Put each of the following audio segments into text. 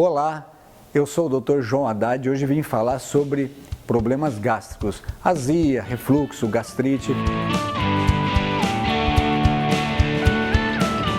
Olá, eu sou o Dr. João Haddad e hoje vim falar sobre problemas gástricos, azia, refluxo, gastrite.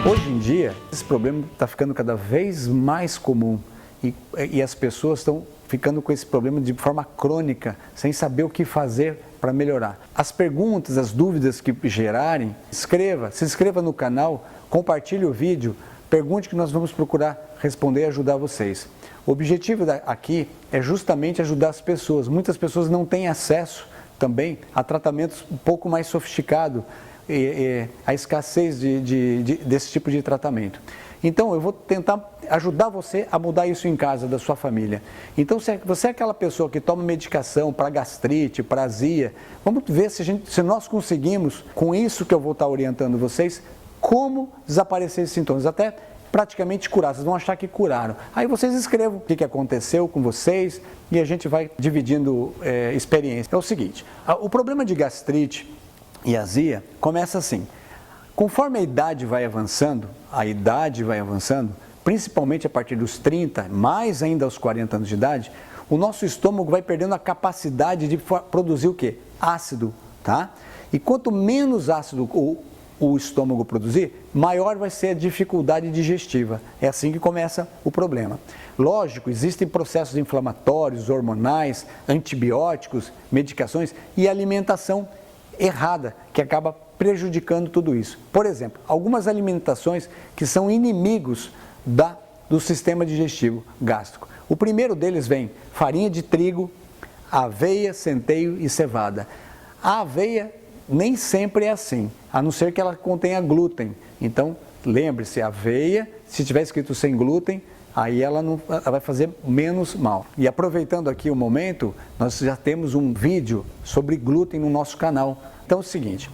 Hoje em dia, esse problema está ficando cada vez mais comum e as pessoas estão ficando com esse problema de forma crônica, sem saber o que fazer para melhorar. As perguntas, as dúvidas que gerarem, se inscreva no canal, compartilhe o vídeo, pergunte que nós vamos procurar responder e ajudar vocês. O objetivo aqui é justamente ajudar as pessoas. Muitas pessoas não têm acesso também a tratamentos um pouco mais sofisticados, a escassez desse tipo de tratamento. Então, eu vou tentar ajudar você a mudar isso em casa, da sua família. Então, se você é aquela pessoa que toma medicação para gastrite, para azia, vamos ver se nós conseguimos, com isso que eu vou estar orientando vocês, como desaparecer esses sintomas, até praticamente curar. Vocês vão achar que curaram. Aí vocês escrevam o que aconteceu com vocês e a gente vai dividindo experiência. É o seguinte, o problema de gastrite e azia começa assim. Conforme a idade vai avançando, principalmente a partir dos 30, mais ainda aos 40 anos de idade, o nosso estômago vai perdendo a capacidade de produzir o quê? Ácido, tá? E quanto menos ácido o estômago produzir, maior vai ser a dificuldade digestiva. É assim que começa o problema. Lógico, existem processos inflamatórios, hormonais, antibióticos, medicações e alimentação errada, que acaba prejudicando tudo isso. Por exemplo, algumas alimentações que são inimigos do sistema digestivo gástrico. O primeiro deles vem farinha de trigo, aveia, centeio e cevada. A aveia nem sempre é assim, a não ser que ela contenha glúten. Então, lembre-se, aveia, se tiver escrito sem glúten, aí ela vai fazer menos mal. E aproveitando aqui o momento, nós já temos um vídeo sobre glúten no nosso canal. Então é o seguinte,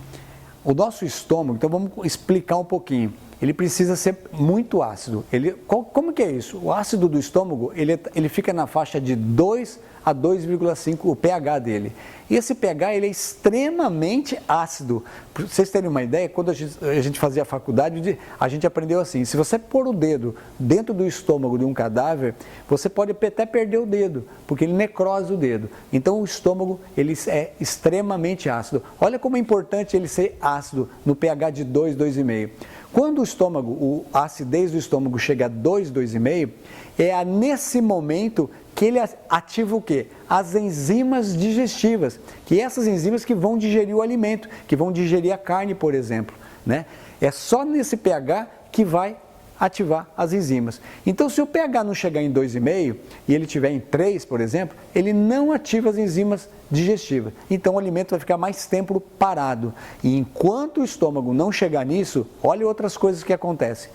o nosso estômago, então vamos explicar um pouquinho, ele precisa ser muito ácido. Como que é isso? O ácido do estômago, ele fica na faixa de 2 a 2,5 o pH dele. E esse pH ele é extremamente ácido. Para vocês terem uma ideia, quando a gente fazia a faculdade, a gente aprendeu assim, se você pôr o dedo dentro do estômago de um cadáver, você pode até perder o dedo, porque ele necrosa o dedo. Então o estômago ele é extremamente ácido. Olha como é importante ele ser ácido no pH de 2, 2,5. Quando o estômago, a acidez do estômago chega a 2, 2,5, é nesse momento que ele ativa o quê? As enzimas digestivas, que essas enzimas que vão digerir o alimento, que vão digerir a carne, por exemplo, né? É só nesse pH que vai ativar as enzimas. Então, se o pH não chegar em 2,5 e ele estiver em 3, por exemplo, ele não ativa as enzimas digestivas. Então, o alimento vai ficar mais tempo parado. E enquanto o estômago não chegar nisso, olha outras coisas que acontecem.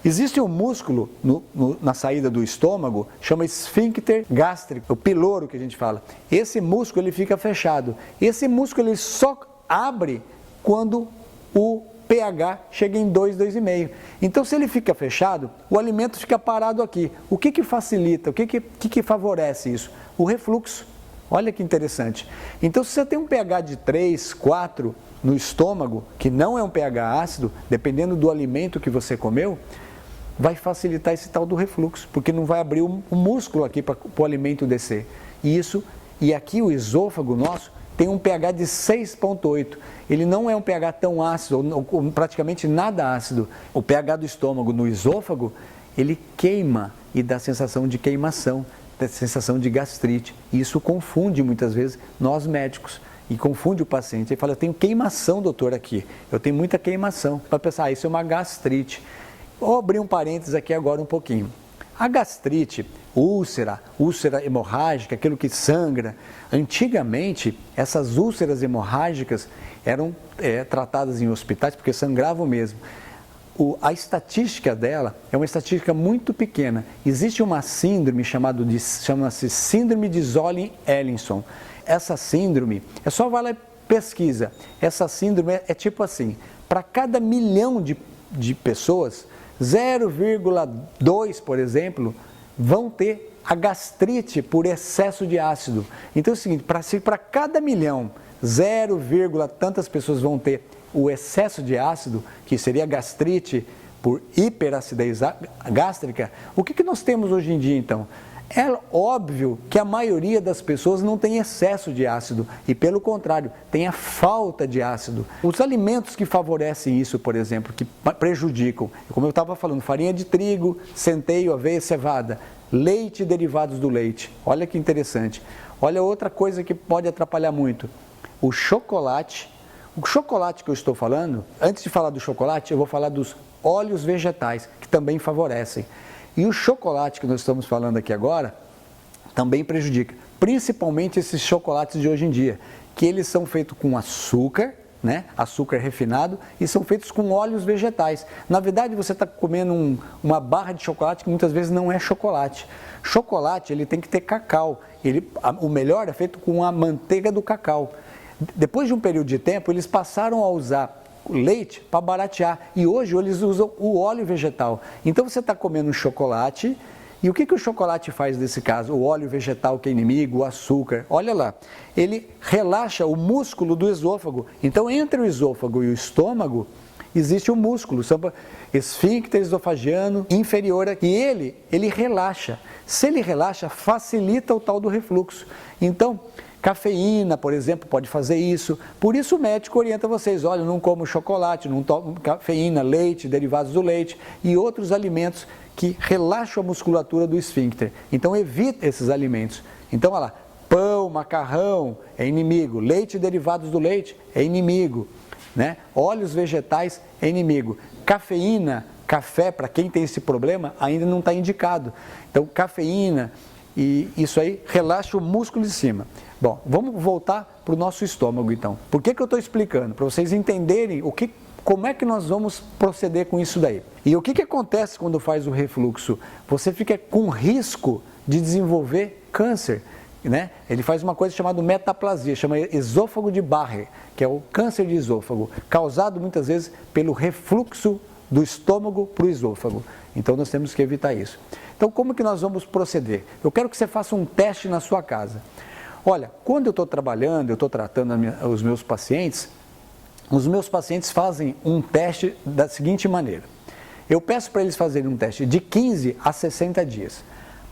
Existe um músculo na saída do estômago, chama esfíncter gástrico, o piloro que a gente fala. Esse músculo ele fica fechado. Esse músculo ele só abre quando o pH chega em 2, 2,5. Então, se ele fica fechado, o alimento fica parado aqui. O que facilita, o que favorece isso? O refluxo. Olha que interessante. Então, se você tem um pH de 3, 4 no estômago, que não é um pH ácido, dependendo do alimento que você comeu, vai facilitar esse tal do refluxo, porque não vai abrir um músculo aqui para o alimento descer. E aqui o esôfago nosso tem um pH de 6,8. Ele não é um pH tão ácido, ou praticamente nada ácido. O pH do estômago no esôfago, ele queima e dá sensação de queimação, dá sensação de gastrite. E isso confunde muitas vezes nós médicos. E confunde o paciente. Ele fala, eu tenho queimação, doutor, aqui. Eu tenho muita queimação. Para pensar, isso é uma gastrite. Vou abrir um parênteses aqui agora um pouquinho. A gastrite, úlcera hemorrágica, aquilo que sangra, antigamente essas úlceras hemorrágicas eram tratadas em hospitais porque sangravam mesmo. A estatística dela é uma estatística muito pequena. Existe uma síndrome chama-se síndrome de Zolling-Ellison. Essa síndrome, só vai lá e pesquisa. Essa síndrome é tipo assim, para cada 1 milhão de pessoas, 0,2, por exemplo, vão ter a gastrite por excesso de ácido. Então é o seguinte, para cada 1 milhão, 0, tantas pessoas vão ter o excesso de ácido, que seria gastrite por hiperacidez gástrica, o que nós temos hoje em dia então? É óbvio que a maioria das pessoas não tem excesso de ácido e, pelo contrário, tem a falta de ácido. Os alimentos que favorecem isso, por exemplo, que prejudicam, como eu estava falando, farinha de trigo, centeio, aveia, cevada, leite e derivados do leite. Olha que interessante. Olha outra coisa que pode atrapalhar muito, o chocolate. O chocolate que eu estou falando, antes de falar do chocolate, eu vou falar dos óleos vegetais, que também favorecem. E o chocolate que nós estamos falando aqui agora também prejudica, principalmente esses chocolates de hoje em dia, que eles são feitos com açúcar, né? Açúcar refinado, e são feitos com óleos vegetais. Na verdade, você está comendo uma barra de chocolate que muitas vezes não é chocolate. Chocolate, ele tem que ter cacau. O melhor é feito com a manteiga do cacau. Depois de um período de tempo, eles passaram a usar leite para baratear, e hoje eles usam o óleo vegetal. Então você está comendo um chocolate, e o que o chocolate faz nesse caso? O óleo vegetal que é inimigo, o açúcar, olha lá, ele relaxa o músculo do esôfago. Então entre o esôfago e o estômago existe um músculo, esfíncter esofagiano inferior, e ele relaxa. Se ele relaxa, facilita o tal do refluxo. Então cafeína, por exemplo, pode fazer isso. Por isso o médico orienta vocês, olha, não como chocolate, não tomo cafeína, leite, derivados do leite e outros alimentos que relaxam a musculatura do esfíncter. Então evita esses alimentos. Então, olha lá, pão, macarrão é inimigo, leite e derivados do leite é inimigo, né? Óleos vegetais é inimigo. Cafeína, café, para quem tem esse problema, ainda não está indicado. Então, cafeína, e isso aí relaxa o músculo de cima. Bom, vamos voltar para o nosso estômago então. Por que eu estou explicando? Para vocês entenderem como é que nós vamos proceder com isso daí. E o que acontece quando faz o refluxo? Você fica com risco de desenvolver câncer, né? Ele faz uma coisa chamada metaplasia, chama esôfago de Barré, que é o câncer de esôfago, causado muitas vezes pelo refluxo do estômago para o esôfago. Então nós temos que evitar isso. Então como que nós vamos proceder? Eu quero que você faça um teste na sua casa. Olha, quando eu estou trabalhando, eu estou tratando os meus pacientes fazem um teste da seguinte maneira. Eu peço para eles fazerem um teste de 15 a 60 dias.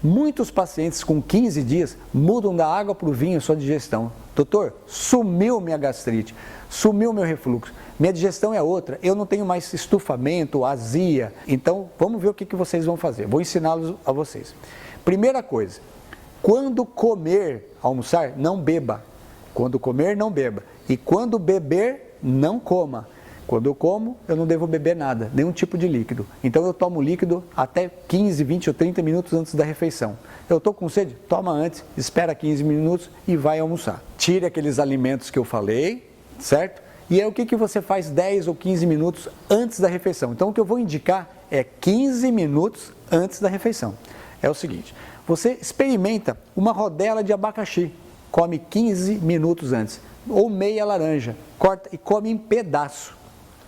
Muitos pacientes com 15 dias mudam da água para o vinho a sua digestão. Doutor, sumiu minha gastrite, sumiu meu refluxo, minha digestão é outra, eu não tenho mais estufamento, azia. Então, vamos ver o que vocês vão fazer. Vou ensiná-los a vocês. Primeira coisa, quando comer, almoçar, não beba. Quando comer, não beba. E quando beber, não coma. Quando eu como, eu não devo beber nada, nenhum tipo de líquido. Então eu tomo líquido até 15, 20 ou 30 minutos antes da refeição. Eu estou com sede? Toma antes, espera 15 minutos e vai almoçar. Tire aqueles alimentos que eu falei, certo? E aí o que você faz 10 ou 15 minutos antes da refeição? Então o que eu vou indicar é 15 minutos antes da refeição. É o seguinte, você experimenta uma rodela de abacaxi, come 15 minutos antes, ou meia laranja, corta e come em pedaço.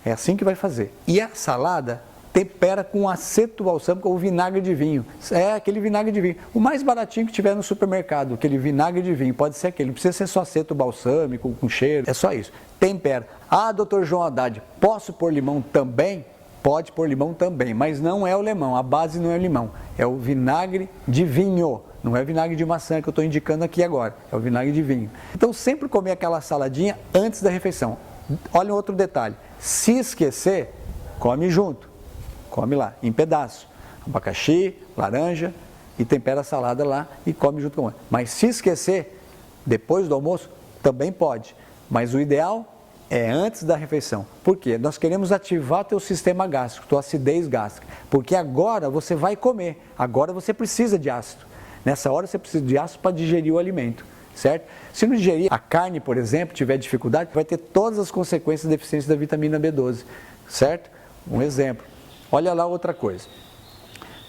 É assim que vai fazer. E a salada tempera com aceto balsâmico ou vinagre de vinho. É aquele vinagre de vinho. O mais baratinho que tiver no supermercado, aquele vinagre de vinho, pode ser aquele. Não precisa ser só aceto balsâmico, com cheiro. É só isso. Tempera. Ah, doutor João Haddad, posso pôr limão também? Pode pôr limão também, mas não é o limão. A base não é o limão. É o vinagre de vinho. Não é vinagre de maçã que eu estou indicando aqui agora. É o vinagre de vinho. Então sempre comer aquela saladinha antes da refeição. Olha um outro detalhe. Se esquecer, come junto. Come lá, em pedaço. Abacaxi, laranja e tempera a salada lá e come junto com ela. Mas se esquecer, depois do almoço, também pode. Mas o ideal é antes da refeição. Por quê? Nós queremos ativar teu sistema gástrico, tua acidez gástrica. Porque agora você vai comer. Agora você precisa de ácido. Nessa hora você precisa de ácido para digerir o alimento. Certo? Se não digerir a carne, por exemplo, tiver dificuldade, vai ter todas as consequências da deficiência da vitamina B12, certo? Um exemplo. Olha lá outra coisa.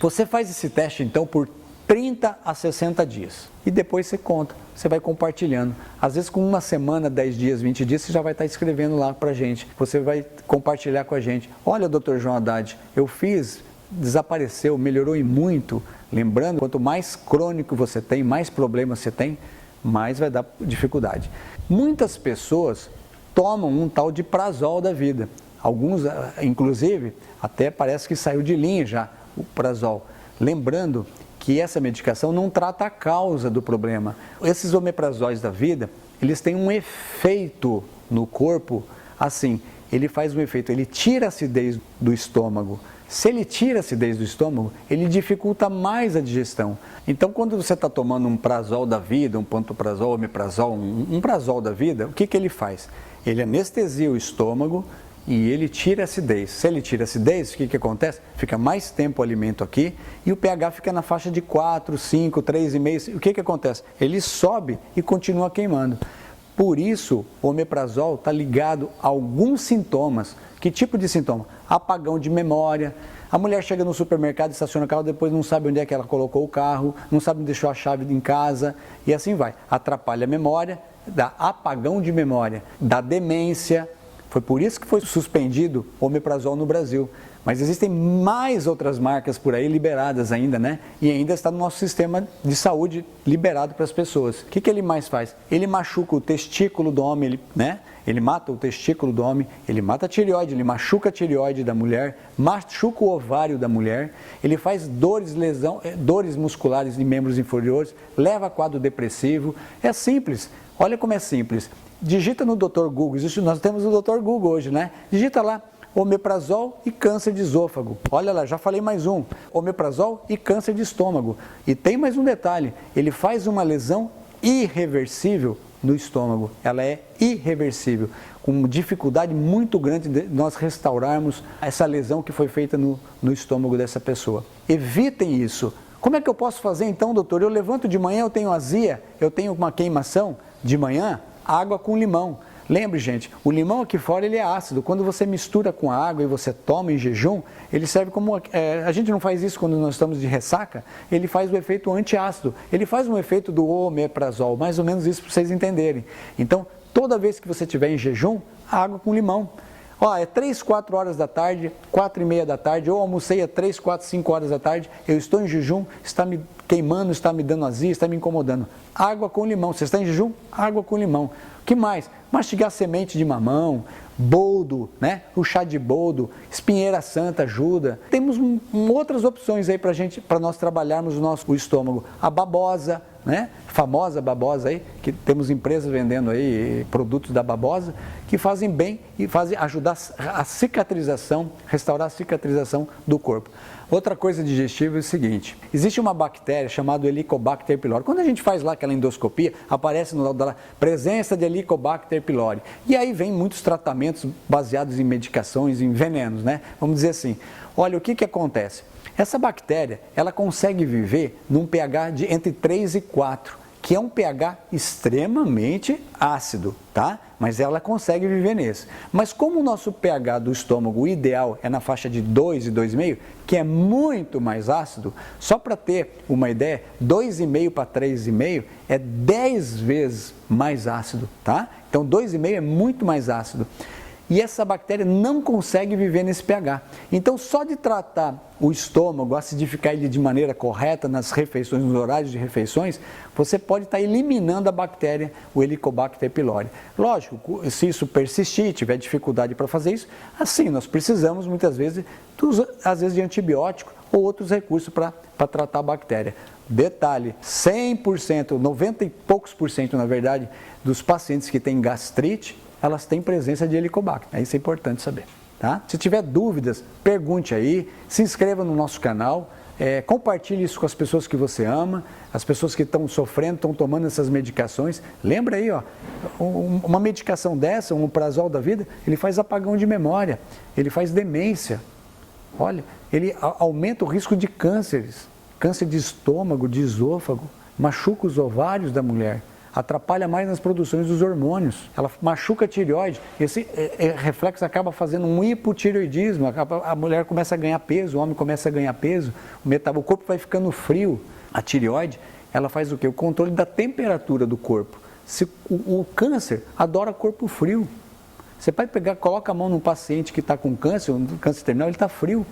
Você faz esse teste, então, por 30 a 60 dias. E depois você conta, você vai compartilhando. Às vezes com uma semana, 10 dias, 20 dias, você já vai estar escrevendo lá pra gente. Você vai compartilhar com a gente. Olha, doutor João Haddad, eu fiz, desapareceu, melhorou e muito. Lembrando, quanto mais crônico você tem, mais problemas você tem, mais vai dar dificuldade. Muitas pessoas tomam um tal de Prazol da vida. Alguns, inclusive, até parece que saiu de linha já o Omeprazol. Lembrando que essa medicação não trata a causa do problema. Esses omeprazóis da vida, eles têm um efeito no corpo, assim, ele faz um efeito, ele tira a acidez do estômago. Se ele tira a acidez do estômago, ele dificulta mais a digestão. Então, quando você está tomando um prazol da vida, um pantoprazol, omeprazol, um prazol da vida, o que, que ele faz? Ele anestesia o estômago e ele tira a acidez. Se ele tira a acidez, o que, que acontece? Fica mais tempo o alimento aqui e o pH fica na faixa de 4, 5, 3,5. O que, que acontece? Ele sobe e continua queimando. Por isso, o omeprazol está ligado a alguns sintomas. Que tipo de sintoma? Apagão de memória. A mulher chega no supermercado, estaciona o carro, depois não sabe onde é que ela colocou o carro, não sabe onde deixou a chave em casa, e assim vai. Atrapalha a memória, dá apagão de memória, dá demência. Foi por isso que foi suspendido o omeprazol no Brasil. Mas existem mais outras marcas por aí liberadas ainda, né? E ainda está no nosso sistema de saúde liberado para as pessoas. O que, que ele mais faz? Ele machuca o testículo do homem, né? Ele mata o testículo do homem, ele mata a tireoide, ele machuca a tireoide da mulher, machuca o ovário da mulher, ele faz dores musculares de membros inferiores, leva a quadro depressivo. É simples, olha como é simples. Digita no Dr. Google, nós temos o Dr. Google hoje, né? Digita lá, omeprazol e câncer de esôfago. Olha lá, já falei mais um. Omeprazol e câncer de estômago. E tem mais um detalhe, ele faz uma lesão irreversível no estômago. Ela é irreversível, com dificuldade muito grande de nós restaurarmos essa lesão que foi feita no estômago dessa pessoa. Evitem isso. Como é que eu posso fazer então, doutor? Eu levanto de manhã, eu tenho azia, eu tenho uma queimação de manhã, água com limão. Lembre, gente, o limão aqui fora ele é ácido. Quando você mistura com a água e você toma em jejum, ele serve como... a gente não faz isso quando nós estamos de ressaca, ele faz o efeito antiácido. Ele faz um efeito do omeprazol, mais ou menos isso para vocês entenderem. Então, toda vez que você estiver em jejum, água com limão. Ó, é 3, 4 horas da tarde, 4:30 da tarde, eu almocei às 3, 4, 5 horas da tarde, eu estou em jejum, está me queimando, está me dando azia, está me incomodando. Água com limão. Você está em jejum? Água com limão. O que mais? Mastigar semente de mamão, boldo, né? O chá de boldo, espinheira santa ajuda. Temos outras opções aí para nós trabalharmos o estômago. A babosa, né? Famosa babosa aí, que temos empresas vendendo aí produtos da babosa que fazem bem e fazem ajudar a cicatrização, restaurar a cicatrização do corpo. Outra coisa digestiva é o seguinte, existe uma bactéria chamada Helicobacter pylori. Quando a gente faz lá aquela endoscopia, aparece no laudo lá, presença de Helicobacter pylori. E aí vem muitos tratamentos baseados em medicações, em venenos, né? Vamos dizer assim, olha, o que que acontece? Essa bactéria, ela consegue viver num pH de entre 3 e 4, que é um pH extremamente ácido, tá? Mas ela consegue viver nesse. Mas como o nosso pH do estômago ideal é na faixa de 2 e 2,5, que é muito mais ácido, só para ter uma ideia, 2,5 para 3,5 é 10 vezes mais ácido, tá? Então 2,5 é muito mais ácido. E essa bactéria não consegue viver nesse pH. Então, só de tratar o estômago, acidificar ele de maneira correta nas refeições, nos horários de refeições, você pode estar eliminando a bactéria, o Helicobacter pylori. Lógico, se isso persistir, tiver dificuldade para fazer isso, assim, nós precisamos muitas vezes, às vezes de antibiótico ou outros recursos para tratar a bactéria. Detalhe, 100%, 90 e poucos por cento, na verdade, dos pacientes que têm gastrite, elas têm presença de Helicobacter. Isso é importante saber. Tá? Se tiver dúvidas, pergunte aí, se inscreva no nosso canal, compartilhe isso com as pessoas que você ama, as pessoas que estão sofrendo, estão tomando essas medicações. Lembra aí, ó, uma medicação dessa, um omeprazol da vida, ele faz apagão de memória, ele faz demência. Olha, ele aumenta o risco de cânceres, câncer de estômago, de esôfago, machuca os ovários da mulher. Atrapalha mais nas produções dos hormônios, ela machuca a tireoide, esse reflexo acaba fazendo um hipotireoidismo, a mulher começa a ganhar peso, o homem começa a ganhar peso, o corpo vai ficando frio. A tireoide, ela faz o quê? O controle da temperatura do corpo. O câncer adora corpo frio. Você vai pegar, coloca a mão num paciente que está com câncer terminal, ele está frio.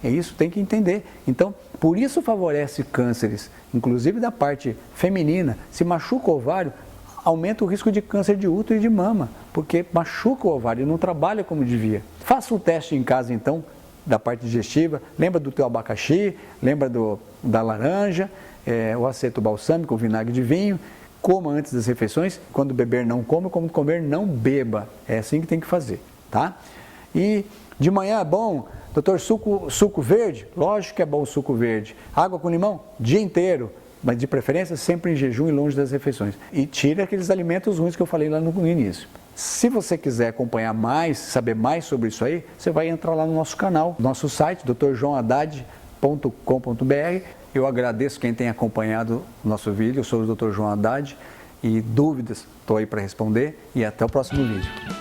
É isso, tem que entender. Então, por isso favorece cânceres, inclusive da parte feminina. Se machuca o ovário, aumenta o risco de câncer de útero e de mama, porque machuca o ovário e não trabalha como devia. Faça um teste em casa então, da parte digestiva, lembra do teu abacaxi, lembra da laranja, o aceto balsâmico, o vinagre de vinho, coma antes das refeições, quando beber não coma, quando comer não beba, é assim que tem que fazer, tá? E de manhã é bom, doutor, suco verde? Lógico que é bom o suco verde. Água com limão? Dia inteiro, mas de preferência sempre em jejum e longe das refeições. E tire aqueles alimentos ruins que eu falei lá no início. Se você quiser acompanhar mais, saber mais sobre isso aí, você vai entrar lá no nosso canal, nosso site, drjoahaddad.com.br. Eu agradeço quem tem acompanhado o nosso vídeo. Eu sou o Dr. João Haddad e dúvidas, estou aí para responder e até o próximo vídeo.